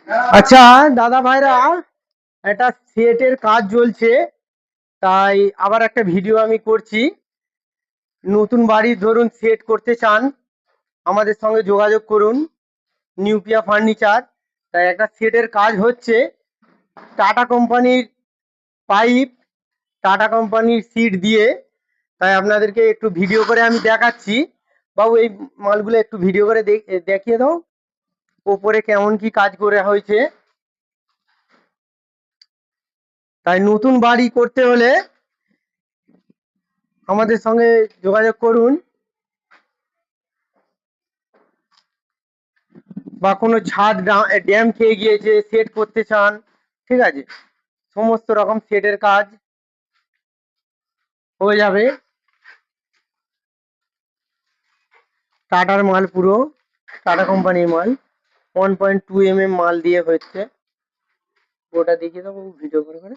আচ্ছা দাদা ভাইরা, একটা সেটের কাজ চলছে, তাই আবার একটা ভিডিও আমি করছি। নতুন বাড়ি ধরুন সেট করতে চান, আমাদের সঙ্গে যোগাযোগ করুন, নিউপিয়া ফার্নিচার। তাই একটা সেটের কাজ হচ্ছে, টাটা কোম্পানির পাইপ, টাটা কোম্পানির সিট দিয়ে। তাই আপনাদেরকে একটু ভিডিও করে আমি দেখাচ্ছি। বাবু এই মালগুলো একটু ভিডিও করে দেখিয়ে দাও, ওপরে কেমন কি কাজ করে হয়েছে। তাই নতুন বাড়ি করতে হলে আমাদের সঙ্গে যোগাযোগ করুন, বা কোনো ছাদ ড্যাম খেয়ে গিয়েছে সেট করতে চান, ঠিক আছে, সমস্ত রকম সেটের কাজ হয়ে যাবে। টাটার মাল, পুরো টাটা কোম্পানির মাল, 1.2 mm মাল দিয়ে হচ্ছে। ওটা দেখিয়ে দেবো ভিডিও করে করে।